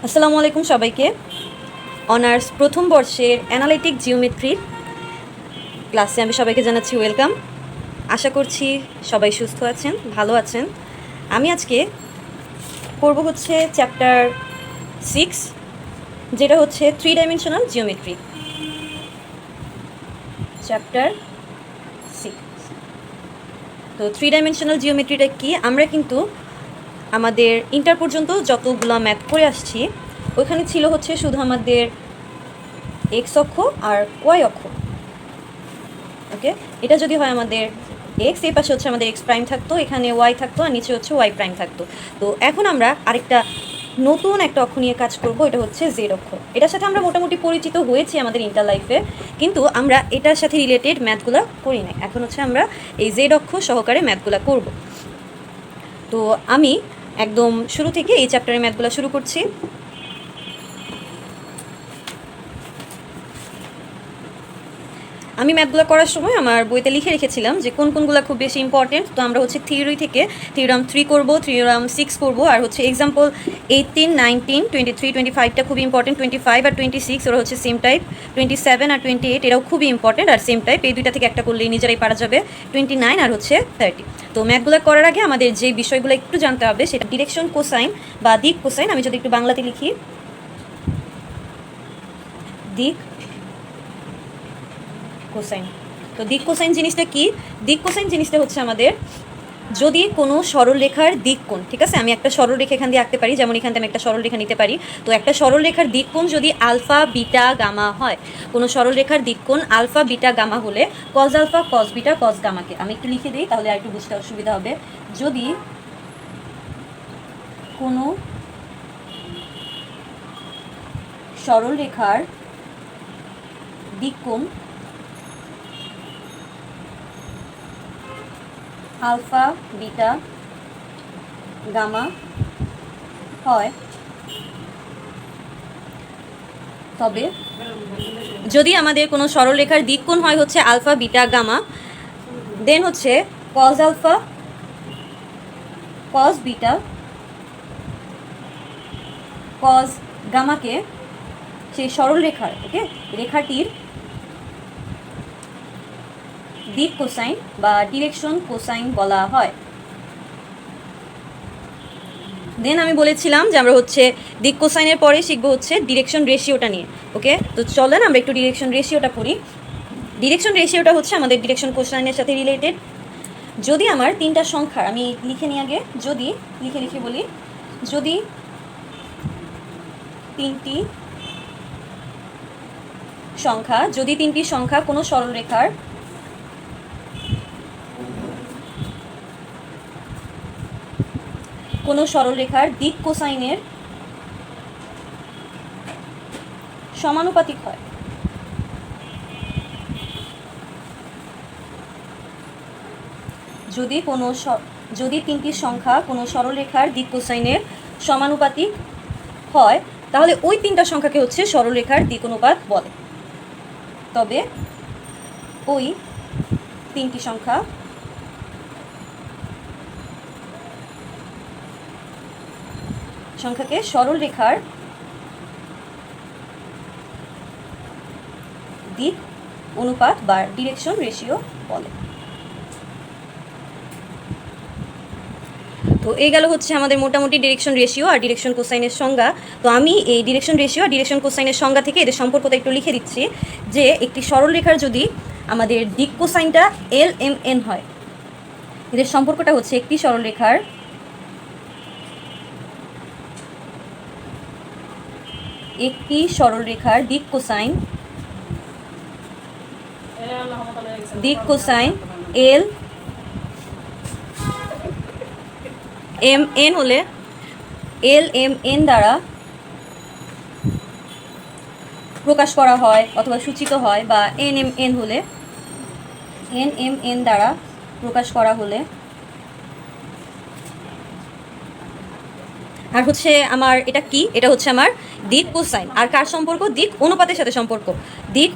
আসসালামু আলাইকুম সবাইকে। অনার্স প্রথম বর্ষের অ্যানালিটিক জিওমেট্রির ক্লাসে আমি সবাইকে জানাচ্ছি ওয়েলকাম। আশা করছি সবাই সুস্থ আছেন, ভালো আছেন। আমি আজকে পড়ব হচ্ছে চ্যাপ্টার 6, যেটা হচ্ছে 3 ডাইমেনশনাল জিওমেট্রি। চ্যাপ্টার 6। তো 3 ডাইমেনশনাল জিওমেট্রিটা কি? আমরা কিন্তু আমাদের ইন্টার পর্যন্ত যতগুলো ম্যাথ করে আসছি ওইখানে ছিল হচ্ছে শুধু আমাদের এক্স অক্ষ আর ওয়াই অক্ষ। ওকে, এটা যদি হয় আমাদের এক্স, এই পাশে হচ্ছে আমাদের এক্স প্রাইম থাকতো, এখানে ওয়াই থাকতো, আর নিচে হচ্ছে ওয়াই প্রাইম থাকতো। তো এখন আমরা আরেকটা নতুন একটা অক্ষ নিয়ে কাজ করব, এটা হচ্ছে জেড অক্ষ। এটার সাথে আমরা মোটামুটি পরিচিত হয়েছি আমাদের ইন্টার লাইফে, কিন্তু আমরা এটার সাথে রিলেটেড ম্যাথগুলো করি নাই। এখন হচ্ছে আমরা এই জেড অক্ষ সহকারে ম্যাথগুলো করব। তো আমি একদম শুরু থেকে এই চ্যাপ্টারের ম্যাথগুলো শুরু করছি। আমি ম্যাথগুলো করার সময় আমার বইতে লিখে রেখেছিলাম যে কোন কোনগুলো খুব বেশি ইম্পর্টেন্ট। তো আমরা হচ্ছে থিওরি থেকে থিওরাম 3 করব, থিওরাম 6 করব, আর হচ্ছে এক্সাম্পল 18, 19, 23, 25টা খুবই ইম্পর্টেন্ট। 25 আর 26 ওরা হচ্ছে সেম টাইপ। 27 আর 28 এরাও খুবই ইম্পর্টেন্ট আর সেম টাইপ। এই দুইটা থেকে একটা করলেই নিজেরাই পারা যাবে। 29 আর হচ্ছে 30। তো ম্যাথগুলো করার আগে আমাদের যে বিষয়গুলো একটু জানতে হবে সেটা ডিরেকশন কোসাইন বা দিক কোসাইন। আমি যদি একটু বাংলাতে লিখি, দিক কোসাইন। তো দিক কোসাইন জিনিসটা কি? দিক কোসাইন জিনিসটা হচ্ছে আমাদের যদি কোনো সরলরেখার দিক কোণ, ঠিক আছে, আমি একটা সরলরেখা এখান দিয়ে আঁকতে পারি, যেমন এখান থেকে আমি একটা সরলরেখা নিতে পারি। তো একটা সরলরেখার দিক কোণ যদি আলফা বিটা গামা হয়, কোনো সরলরেখার দিক কোণ আলফা বিটা গামা হলে cos alpha cos beta cos গামাকে আমি একটু লিখে দিই, তাহলে আর একটু বুঝতে অসুবিধা হবে। যদি কোনো সরলরেখার দিক কোণ আলফা বিটা গামা হয়, তবে যদি আমাদের কোনো সরলরেখার দিক কোণ হয় হচ্ছে আলফা বিটা গামা, দেন হচ্ছে cos alpha cos beta cos গামাকে সেই সরলরেখার রেখাটির দিক কোসাইন বা ডিরেকশন কোসাইন বলা হয়। দেন আমি বলেছিলাম যে আমরা হচ্ছে দিক কোসাইনের পরে শিখবো হচ্ছে ডিরেকশন রেশিওটা নিয়ে। ওকে, তো চলেন আমরা একটু ডিরেকশন রেশিওটা করি। ডিরেকশন রেশিওটা হচ্ছে আমাদের ডিরেকশন কোসাইনের সাথে রিলেটেড। যদি আমার তিনটা সংখ্যার, আমি লিখে নিই আগে, যদি লিখে বলি, যদি তিনটি সংখ্যা কোনো সরলরেখার দিক কোসাইনের সমানুপাতিক হয়, যদি তিনটি সংখ্যা কোনো সরলরেখার দিক কোসাইনের সমানুপাতিক হয়, তাহলে ওই তিনটা সংখ্যাকে হচ্ছে সরলরেখার দিক অনুপাত বলে। তবে ওই তিনটি সংখ্যাকে সরলরেখার দিক অনুপাত বা ডিরেকশন রেশিও বলে। তো এই গেল হচ্ছে আমাদের মোটামুটি ডিরেকশন রেশিও আর ডিরেকশন কোসাইনের সংজ্ঞা। তো আমি এই ডিরেকশন রেশিও আর ডিরেকশন কোসাইনের সংজ্ঞা থেকে এদের সম্পর্কটা একটু লিখে দিচ্ছি, যে একটি সরলরেখার যদি আমাদের দিক কোসাইনটা এল এম এন হয়, এদের সম্পর্কটা হচ্ছে একটি সরলরেখার দিক কোসাইন এল এম এন হলে এল এম এন দ্বারা প্রকাশ করা হয় অথবা সূচিত হয়, বা এন এম এন হলে এন এম এন দ্বারা প্রকাশ করা হলে, আর হচ্ছে আমার এটা কি, এটা হচ্ছে আমার দিক কোসাইন। আর কার সম্পর্ক? দিক অনুপাতের সাথে সম্পর্ক। দিক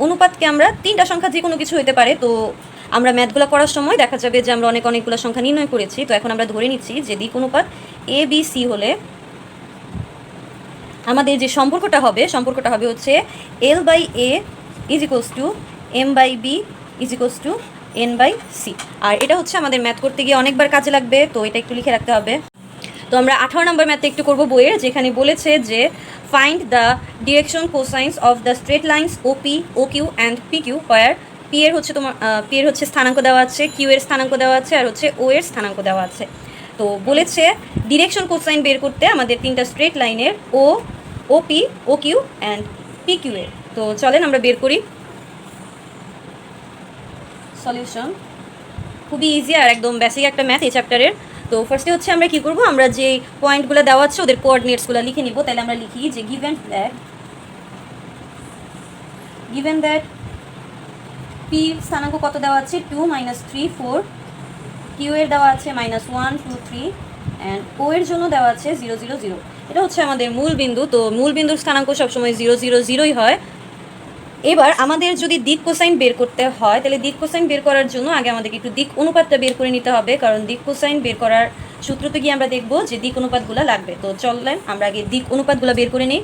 অনুপাতকে আমরা তিনটা সংখ্যা যে কোনো কিছু হতে পারে, তো আমরা ম্যাথগুলো করার সময় দেখা যাবে যে আমরা অনেকগুলো সংখ্যা নির্ণয় করেছি। তো এখন আমরা ধরে নিচ্ছি যে দিক অনুপাত এ বি সি হলে আমাদের যে সম্পর্কটা হবে হচ্ছে L/A is equals to M/B is equals to N/C। আর এটা হচ্ছে আমাদের ম্যাথ করতে গিয়ে অনেকবার কাজে লাগবে, তো এটা একটু লিখে রাখতে হবে। তো আমরা 18 নম্বর ম্যাথে একটু করব বইয়ের, যেখানে বলেছে যে find the direction cosines of the straight lines OP, OQ and PQ where P এর হচ্ছে স্থানাঙ্ক দেওয়া আছে, Q এর স্থানাঙ্ক দেওয়া আছে, আর হচ্ছে O এর স্থানাঙ্ক দেওয়া আছে। তো বলেছে ডিরেকশন কোসাইন বের করতে আমাদের তিনটা স্ট্রেট লাইনের OP, OQ অ্যান্ড PQ এর। তো চলেন আমরা বের করি। সলিউশন খুবই ইজি আর একদম বেসিক একটা ম্যাথ এই চ্যাপ্টারের। তো ফার্স্টে হচ্ছে আমরা কী করবো, আমরা যে পয়েন্টগুলো দেওয়া আছে ওদের কোঅর্ডিনেটসগুলো লিখে নিব। তাহলে আমরা লিখি যে গিভেন দ্যাট P স্থানাঙ্ক কত দেওয়া আছে 2, -3, 4, Q এর দেওয়া আছে -1, 2, 3 অ্যান্ড O এর জন্য দেওয়া আছে 0, 0, 0। এটা হচ্ছে আমাদের মূল বিন্দু। তো মূল বিন্দুর স্থানাঙ্ক সবসময় 0, 0, 0ই হয়। এবার আমাদের যদি দিক কোসাইন বের করতে হয়, তাহলে দিক কোসাইন বের করার জন্য আগে আমাদেরকে একটু দিক অনুপাতটা বের করে নিতে হবে, কারণ দিক কোসাইন বের করার সূত্রতে গিয়ে আমরা দেখব যে দিক অনুপাতগুলো লাগবে। তো চলেন আমরা আগে দিক অনুপাতগুলো বের করে নিই।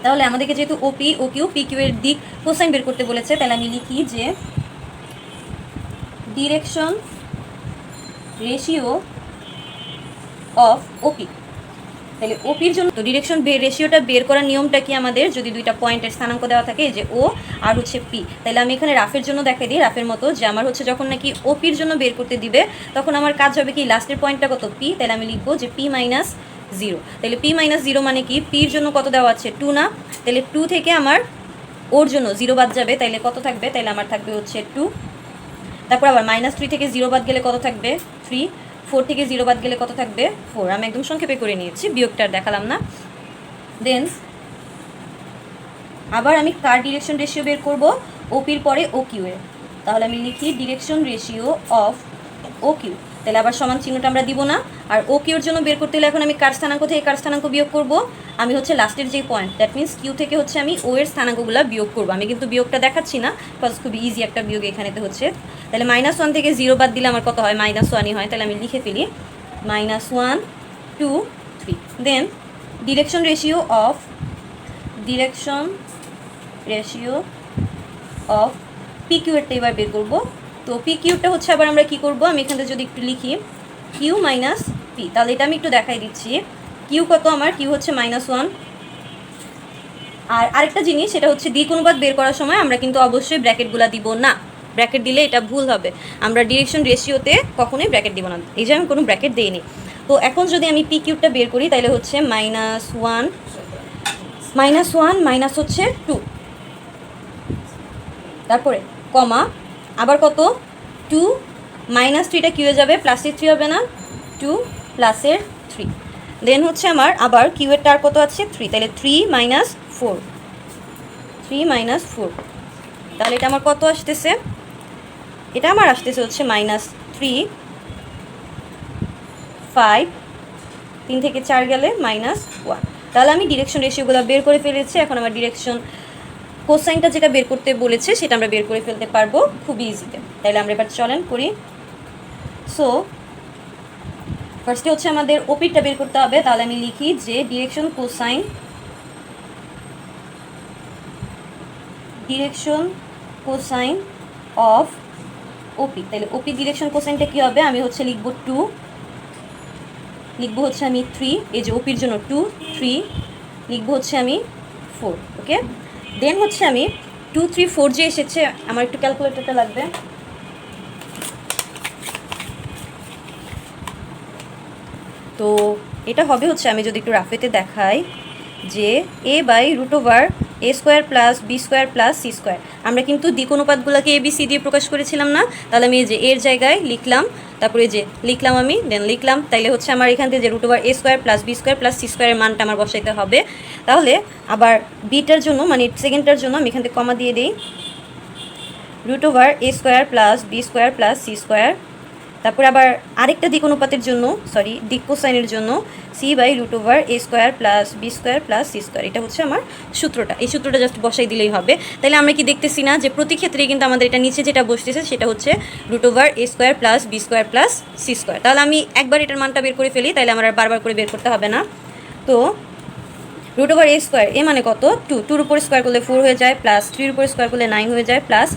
তাহলে আমাদেরকে যেহেতু OP, OQ, PQ এর দিক কোসাইন বের করতে বলেছে, তাহলে আমি লিখি যে ডিরেকশন রেশিও অফ OP। তাহলে OPর জন্য তো ডিরেকশন রেশিওটা বের করার নিয়মটা কি, আমাদের যদি দুইটা পয়েন্টের স্থানাঙ্ক দেওয়া থাকে, যে O আর হচ্ছে P, তাহলে আমি এখানে রাফের জন্য দেখাই দিই, রাফের মতো, যে আমার হচ্ছে যখন নাকি OPর জন্য বের করতে দিবে তখন আমার কাজ হবে কি, লাস্টের পয়েন্টটা কত P, তাহলে আমি লিখবো যে P - 0। তাহলে P - 0 মানে কি, Pর জন্য কত দেওয়া আছে 2 না, তাহলে 2 থেকে আমার ওর জন্য 0 বাদ যাবে, তাইলে কত থাকবে, তাইলে আমার থাকবে হচ্ছে 2। তারপর আবার -3 থেকে 0 বাদ গেলে কত থাকবে 3, 4 থেকে 0 বাদ গেলে কত থাকবে 4। আমি একদম সংক্ষেপে করে নিয়েছি, বিয়োগটা দেখালাম না। দেন আবার আমি কার ডিরেকশন রেশিও বের করব, OPর পরে OQ এর। তাহলে আমি লিখি ডিরেকশন রেশিও অফ OQ। তাহলে আবার সমান চিহ্নটা আমরা দিব না। আর OQর জন্য বের করতে হলে এখন আমি কার স্থানাঙ্ক থেকে কার স্থানাঙ্ক বিয়োগ করব, আমি হচ্ছে লাস্টের যে পয়েন্ট, দ্যাট মিনস Q থেকে হচ্ছে আমি O এর স্থানাঙ্কগুলো বিয়োগ করব। আমি কিন্তু বিয়োগটা দেখাচ্ছি না, বিকজ খুব ইজি একটা বিয়োগ এখানেতে হচ্ছে। তাহলে -1 থেকে 0 বাদ দিলে আমার কত হয়, -1ই হয়। তাহলে আমি লিখে ফেলি -1, 2, 3। দেন ডিরেকশন রেশিও অফ PQ এরটা এবার বের করব। তো PQটা হচ্ছে আবার আমরা কি করব, আমি এখানে যদি একটু লিখি Q - P, তাহলে এটা আমি একটু দেখাই দিচ্ছি। Q কত আমার, Q হচ্ছে -1। আর আরেকটা জিনিস, সেটা হচ্ছে দিক অনুপাত বের করার সময় আমরা কিন্তু অবশ্যই ব্র্যাকেটগুলো দিব না, ব্র্যাকেট দিলে এটা ভুল হবে। আমরা ডিরেকশন রেশিওতে কখনোই ব্র্যাকেট দিব না, এই যে আমি কোনো ব্র্যাকেট দিইনি। তো এখন যদি আমি PQটা বের করি, তাহলে হচ্ছে -1 হচ্ছে 2, তারপরে কমা আবার কত 2, -3টা Q এ যাবে, প্লাসের 3 হবে না, 2 প্লাসের 3। দেন হচ্ছে আমার আবার Q এরটা আর কত আছে 3, তাহলে 3 - 4, তাহলে এটা আমার কত আসতেছে, এটা আমার আসতেছে হচ্ছে -3, 5, 3 থেকে 4 গেলে -1। তাহলে আমি ডিরেকশন রেশিওগুলো বের করে ফেলেছি। এখন আমার ডিরেকশন কোসাইনটা যেটা বের করতে বলেছে সেটা আমরা বের করে ফেলতে পারবো খুবই ইজিতে। তাহলে আমরা এবার চলেন করি। সো ফার্স্টে হচ্ছে আমাদের OPটা বের করতে হবে। তাহলে আমি লিখি যে ডিরেকশন কোসাইন অফ OP। তাহলে OP ডিরেকশন কোসাইনটা কী হবে, আমি হচ্ছে লিখবো 2, লিখবো হচ্ছে আমি 3, এই যে OPর জন্য 2, 3, লিখবো হচ্ছে আমি 4। ওকে, দেন হচ্ছে আমি 2, 3, 4 যে এসেছে, আমার একটু ক্যালকুলেটরটা লাগবে। তো এটা হবে হচ্ছে, আমি যদি একটু রাফেতে দেখাই, যে a/√a² + b² + c²। আমরা কিন্তু দিক অনুপাতগুলোকে ABC দিয়ে প্রকাশ করেছিলাম না, তাহলে আমি এই যে এর জায়গায় লিখলাম, তারপরে যে লিখলাম আমি, দেন লিখলাম, তাইলে হচ্ছে আমার এখান থেকে যে √a² + b² + c² এর মানটা আমার বসাইতে হবে। তাহলে আবার বিটার জন্য মানে সেকেন্ডটার জন্য আমি এখান থেকে কমা দিয়ে দিই, √a² + b² + c² তারপরে আবার আরেকটা দিক অনুপাতের জন্য দিক কোসাইনের জন্য c/√a² plus b² plus c², এটা হচ্ছে আমার সূত্রটা। এই সূত্রটা জাস্ট বসাই দিলেই হবে। তাহলে আমরা কি দেখতেছি না যে প্রতি ক্ষেত্রেই কিন্তু আমাদের এটা নিচে যেটা বসতেছে সেটা হচ্ছে √a² plus b² plus c²। তাহলে আমি একবার এটার মানটা বের করে ফেলি, তাহলে আমার আর বারবার করে বের করতে হবে না। তো √a², এ মানে কত? 2, 2-র উপর স্কোয়ার করলে 4 হয়ে যায়, প্লাস 3-র উপর স্কোয়ার করলে 9 হয়ে যায়, প্লাস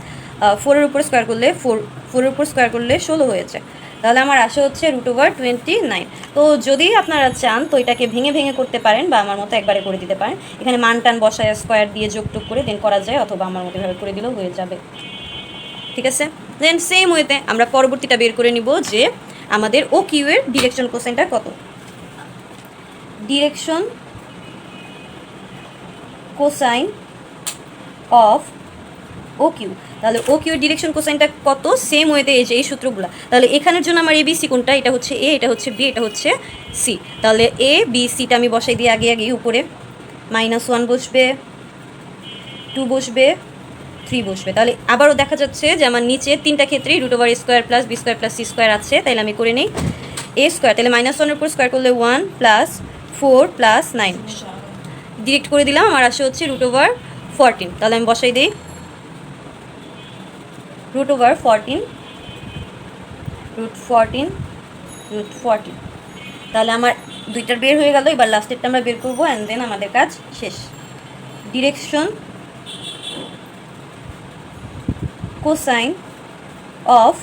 4-এর উপর স্কোয়ার করলে 4-এর উপর স্কোয়ার করলে 16 হয়ে যায়। তাহলে আমার আসে হচ্ছে √29। তো যদি আপনারা চান তো এটাকে ভেঙে ভেঙে করতে পারেন, বা আমার মতো একবারে করে দিতে পারেন। এখানে মান টান বসায় স্কোয়ার দিয়ে যোগটুক করে দেন করা যায়, অথবা আমার মতো এভাবে করে দিলেও হয়ে যাবে। ঠিক আছে, দেন সেম ওয়েতে আমরা পরবর্তীটা বের করে নিব যে আমাদের ও কিউ এর ডিরেকশন কোসাইনটা কত। Direction cosine of O Q, তাহলে ও কিউ ডিরেকশন কোসাইনটা কত? সেম ওয়েতে এই যে এই সূত্রগুলো। তাহলে এখানের জন্য আমার ABC কোনটা? এটা হচ্ছে এ, এটা হচ্ছে বি, এটা হচ্ছে সি। তাহলে এ বি সিটা আমি বসাই দিই আগে উপরে। -1 বসবে, 2 বসবে, 3 বসবে। তাহলে আবারও দেখা যাচ্ছে যে আমার নিচে তিনটা ক্ষেত্রেই √a² plus b² plus c² আছে। তাহলে আমি করে নিই a², তাহলে -1-এর উপর স্কোয়ার করলে 1 প্লাস 4 প্লাস 9 ডিরেক্ট করে দিলাম, আমার আসে হচ্ছে √14। তাহলে আমি বসাই দিই √14, √14, তাহলে আমার দুইটার বের হয়ে গেল। এবার লাস্টেরটা আমরা বের করবো, অ্যান্ড দেন আমাদের কাজ শেষ। ডিরেকশন কোসাইন অফ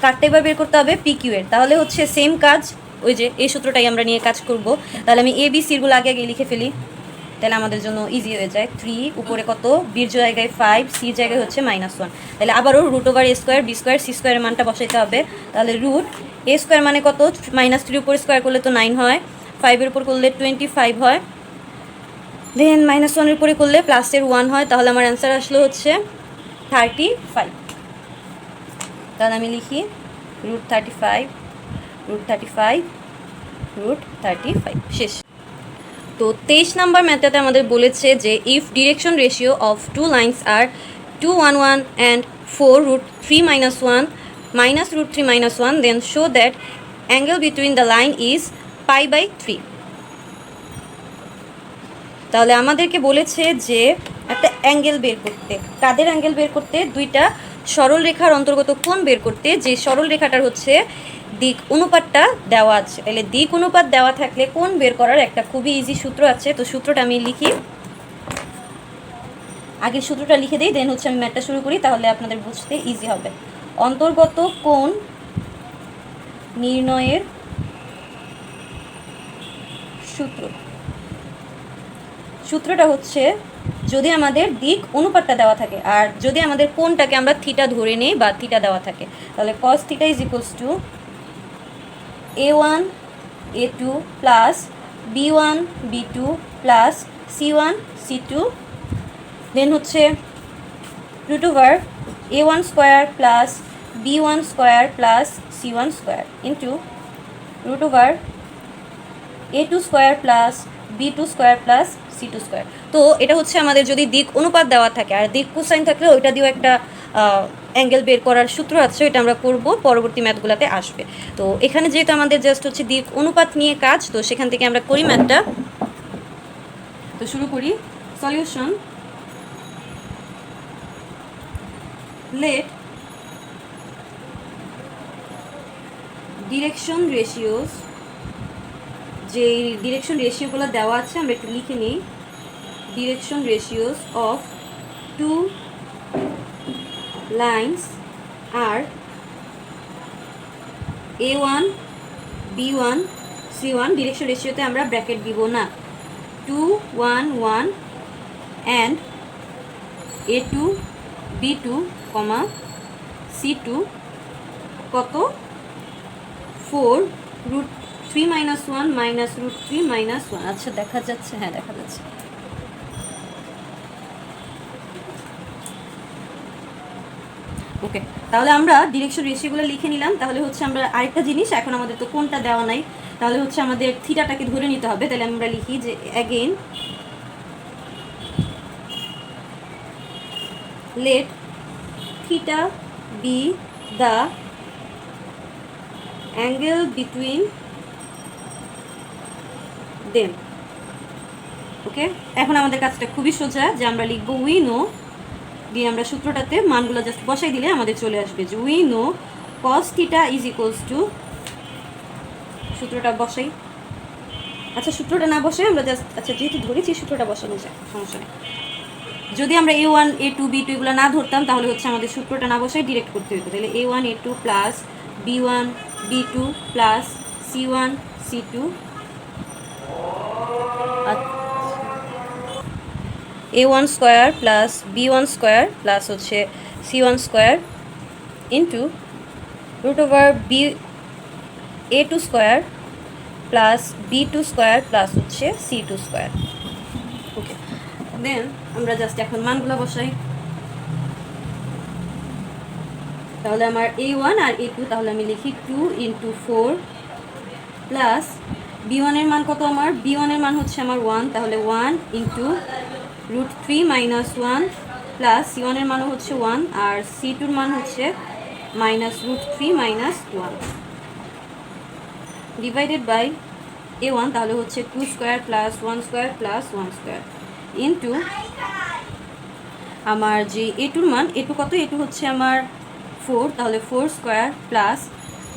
কারটা এবার বের করতে হবে PQ এর। তাহলে হচ্ছে সেম কাজ, ওই যে এই সূত্রটাই আমরা নিয়ে কাজ করব। তাহলে আমি ABCগুলো আগে লিখে ফেলি, তাহলে আমাদের জন্য ইজি হয়ে যায়। 3 উপরে কত, বির জায়গায় 5, সি জায়গায় হচ্ছে -1। তাহলে আবারও √a² b² c² এর মানটা বসাইতে হবে। তাহলে √a² মানে কত? -3 উপর স্কোয়ার করলে তো 9 হয়, 5-এর উপর করলে 25 হয়, দেন -1-এর উপরে করলে প্লাসের 1 হয়। তাহলে আমার অ্যান্সার আসলো হচ্ছে 35। তাহলে আমি লিখি √35 শেষ। তো 23 নাম্বার ম্যাথটাতে আমাদের বলেছে যে if direction ratio of 2 lines are 2, 1, 1 and 4√3 - 1 -√3 - 1 then show that angle between the line is π/3। তাহলে আমাদেরকে বলেছে যে একটা অ্যাঙ্গেল বের করতে। কাদের অ্যাঙ্গেল বের করতে? দুইটা সরল রেখার অন্তর্গত কোণ বের করতে, যে সরল রেখাটার হচ্ছে দিক অনুপাতটা দেওয়া আছে। তাহলে দিক অনুপাত দেওয়া থাকলে কোণ বের করার একটা খুবই ইজি সূত্র আছে। তো সূত্রটা আমি লিখি, আগের সূত্রটা লিখে দিই, দেন হচ্ছে আমি ম্যাথটা শুরু করি, তাহলে আপনাদের বুঝতে ইজি হবে। অন্তর্গত কোণ নির্ণয়ের সূত্রটা হচ্ছে যদি আমাদের দিক অনুপাতটা দেওয়া থাকে, আর যদি আমাদের কোণটাকে আমরা থিটা ধরে নিই বা থিটা দেওয়া থাকে, তাহলে cos θ = a1 a2 plus b1 b2 plus c1 c2, দেন হচ্ছে √a1² plus b1² plus c1² into √a2² plus b2² plus c2²। তো এটা হচ্ছে আমাদের যদি দিক অনুপাত দেওয়া থাকে, আর দিক কোসাইন থাকলে ওইটা দিয়েও একটা অ্যাঙ্গেল বের করার সূত্র আছে, ওইটা আমরা করব পরবর্তী ম্যাথগুলোতে আসবে। তো এখানে যেহেতু আমাদের জাস্ট হচ্ছে দিক অনুপাত নিয়ে কাজ, তো সেখান থেকে আমরা করি ম্যাথটা। তো শুরু করি। সলিউশন, লেট ডিরেকশন রেশিওস, যে ডিরেকশন রেশিওগুলো দেওয়া আছে আমরা একটু লিখে নিই। Direction ratios of 2 lines are a1 b1 c1, direction রেশিওতে আমরা ব্র্যাকেট দিব না। 2, 1, 1 অ্যান্ড a2 b2, c2 কত? 4√3 - 1 -√3 - 1। আচ্ছা দেখা যাচ্ছে, হ্যাঁ দেখা যাচ্ছে। ওকে, তাহলে আমরা ডিরেকশন রেশিওগুলো লিখে নিলাম। তাহলে হচ্ছে আমরা আরেকটা জিনিস, এখন আমাদের তো কোনটা দেওয়া নাই, তাহলে হচ্ছে আমাদের থিটাটাকে ধরে নিতে হবে। তাহলে আমরা লিখি যে again let theta be the angle between them. Okay, এখন আমাদের কাজটা খুবই সোজা, যে আমরা লিখবো উই নো, দিয়ে আমরা সূত্রটাতে মানগুলো জাস্ট বসাই দিলে আমাদের চলে আসবে যে we know cos theta is equals to, সূত্রটা বসাই। আচ্ছা সূত্রটা না বসে আমরা জাস্ট, আচ্ছা যেহেতু ধরেছি সূত্রটা বসানো যায়, সমস্যা নেই। যদি আমরা A1 A2 B2 এগুলো না ধরতাম তাহলে হচ্ছে আমাদের সূত্রটা না বসাই ডিরেক্ট করতে হতো। তাহলে A1 A2 plus B1 B2 plus C1 C2 A1 square plus B1 square plus হচ্ছে C1 square into root over A2 square plus B2 square plus হচ্ছে C2 স্কোয়ার। ওকে, দেন আমরা জাস্ট এখন মানগুলো বসাই। তাহলে আমার A1 আর A2, তাহলে আমি লিখি 2 ইন্টু 4 প্লাস B1 এর মান কত আমার, B1 এর মান হচ্ছে আমার 1, তাহলে 1 into root 3 minus 1 plus C1 এর মানও হচ্ছে 1 আর C2 এর মান হচ্ছে minus root 3 minus 1 divided by A1, তাহলে হচ্ছে 2 square plus 1 square plus 1 square into আমার যে A2 এর মান, A2 কত, A2 হচ্ছে আমার 4, তাহলে 4 স্কোয়ার প্লাস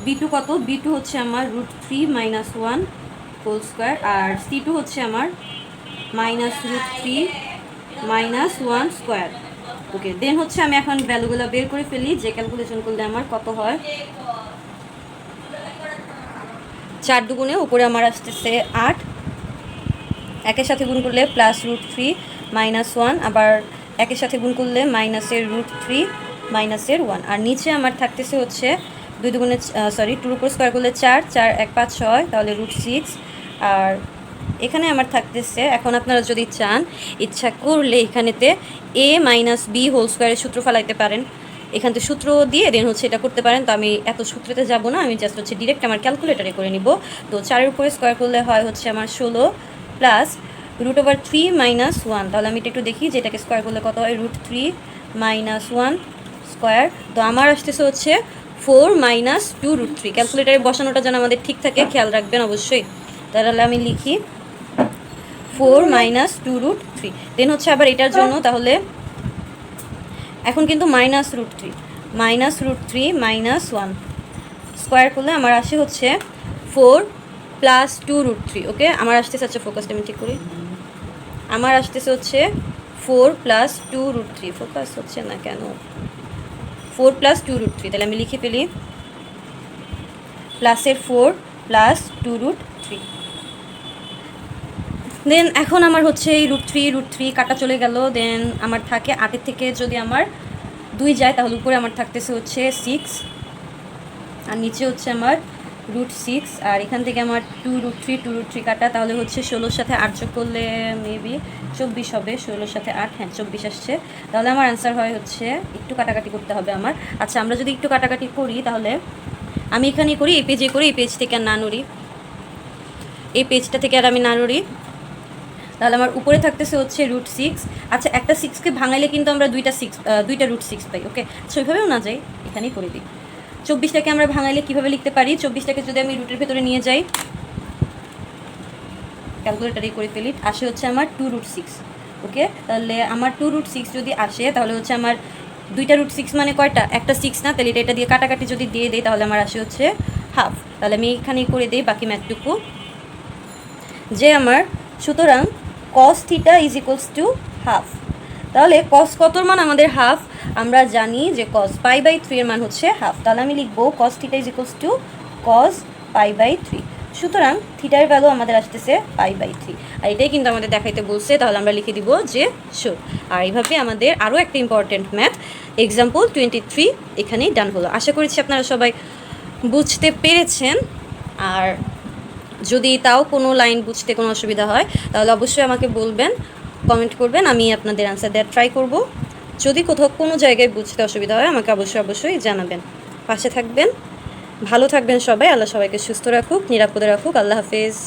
B2 কত, B2 হচ্ছে আমার রুট 3 মাইনাস 1 হোল স্কোয়ার আর C2 হচ্ছে আমার মাইনাস রুট 3 মাইনাস 1 স্কোয়ার। ওকে, দেন হচ্ছে আমি এখন ভ্যালুগুলো বের করে ফেলি, যে ক্যালকুলেশন করলে আমার কত হয়। 4 দুগুণে উপরে আমার আসতেছে 8, একের সাথে গুণ করলে প্লাস রুট 3 মাইনাস 1, আবার একের সাথে গুণ করলে মাইনাসের রুট 3 মাইনাসের 1, আর নিচে আমার থাকতেছে হচ্ছে 2 দুগুণে সরি 2 উপর স্কোয়ার করলে 4, 4 1 5 6, তাহলে রুট 6, আর এখানে আমার থাকতেছে, এখন আপনারা যদি চান ইচ্ছা করলে এখানেতে a মাইনাস বি হোল স্কোয়ারের সূত্র ফেলাইতে পারেন, এখান থেকে সূত্র দিয়ে দেন হচ্ছে এটা করতে পারেন। তো আমি এত সূত্রতে যাব না, আমি জাস্ট হচ্ছে ডিরেক্ট আমার ক্যালকুলেটারে করে নিব। তো 4-এর উপরে স্কোয়ার করলে হয় হচ্ছে আমার 16 প্লাস রুট ওভার 3 মাইনাস 1, তাহলে আমি এটা একটু দেখি যে এটাকে স্কোয়ার করলে কত হয়, রুট 3 মাইনাস 1 স্কোয়ার। তো আমার আসতেছে হচ্ছে 4 মাইনাস 2 রুট 3। ক্যালকুলেটারে বসানোটা যেন আমাদের ঠিক থাকে খেয়াল রাখবেন অবশ্যই। তাহলে আমি লিখি 4 মাইনাস 2 রুট 3, দেন হচ্ছে আবার এটার জন্য, তাহলে এখন কিন্তু মাইনাস রুট 3 মাইনাস 1 স্কোয়ার করলে আমার আসে হচ্ছে 4 প্লাস 2 রুট 3। ওকে, আমার আসতেছে, আচ্ছা ফোকাসটা আমি ঠিক করি, আমার আসতেছে হচ্ছে 4 প্লাস 2 রুট 3, ফোকাস হচ্ছে না কেন, 4 প্লাস 2 রুট 3, তাহলে আমি লিখে ফেলি প্লাসের 4 প্লাস 2 রুট 3। দেন এখন আমার হচ্ছে এই রুট 3 কাটা চলে গেল, দেন আমার থাকে 8-এর থেকে যদি আমার 2 যায় তাহলে উপরে আমার থাকতেছে হচ্ছে 6 আর নিচে হচ্ছে আমার রুট 6, আর এখান থেকে আমার 2 রুট 3 কাটা, তাহলে হচ্ছে 16-র সাথে 8 যোগ করলে মেবি 24 হবে, 16-র সাথে 8, হ্যাঁ 24 আসছে। তাহলে আমার অ্যান্সার হয় হচ্ছে, একটু কাটাকাটি করতে হবে আমার। আচ্ছা আমরা যদি একটু কাটাকাটি করি তাহলে আমি এখানেই করি, এই পেজে করি, এই পেজ থেকে আর না নড়ি, এই পেজটা থেকে আর আমি না নড়ি, তাহলে আমার উপরে থাকতেছে হচ্ছে রুট 6। আচ্ছা একটা 6কে ভাঙাইলে কিন্তু আমরা দুইটা রুট 6 পাই। ওকে, আচ্ছা ওইভাবেও না যাই, এখানেই করে দিই। 24টাকে আমরা ভাঙাইলে কীভাবে লিখতে পারি, 24টাকে যদি আমি রুটের ভেতরে নিয়ে যাই, ক্যালকুলেটারেই করে ফেলি, আসে হচ্ছে আমার 2 রুট 6। ওকে, তাহলে আমার 2 রুট 6 যদি আসে তাহলে হচ্ছে আমার দুইটা রুট 6 মানে কয়টা, একটা 6 না, তাহলে এটা দিয়ে কাটাকাটি যদি দিয়ে দেয় তাহলে আমার আসে হচ্ছে হাফ। তাহলে আমি এখানেই করে দিই বাকি ম্যাথটুকু, যে আমার সুতরাং cos theta is equals to half. তাহলে cos কতর মান আমাদের হাফ, আমরা জানি যে cos π/3 এর মান হচ্ছে হাফ, তাহলে আমি লিখব cos theta is equals to cos π/3। সুতরাং থিটার ভ্যালু আমাদের আসতেছে π/3, আর এটাই কিন্তু আমাদের দেখাইতে বলছে, তাহলে আমরা লিখে দিব যে শিওর। আর এইভাবে আমাদের আরও একটা ইম্পর্টেন্ট ম্যাথ এক্সাম্পল 23 এখানেই ডান হলো। আশা করছি আপনারা সবাই বুঝতে পেরেছেন, আর যদি তাও কোনো লাইন বুঝতে কোনো অসুবিধা হয় তাহলে অবশ্যই আমাকে বলবেন, কমেন্ট করবেন, আমি আপনাদের আনসার দেওয়ার ট্রাই করব। যদি কোথাও কোনো জায়গায় বুঝতে অসুবিধা হয় আমাকে অবশ্যই জানাবেন। পাশে থাকবেন, ভালো থাকবেন সবাই, আল্লাহ সবাইকে সুস্থ রাখুক, নিরাপদে রাখুক, আল্লাহ হাফেজ।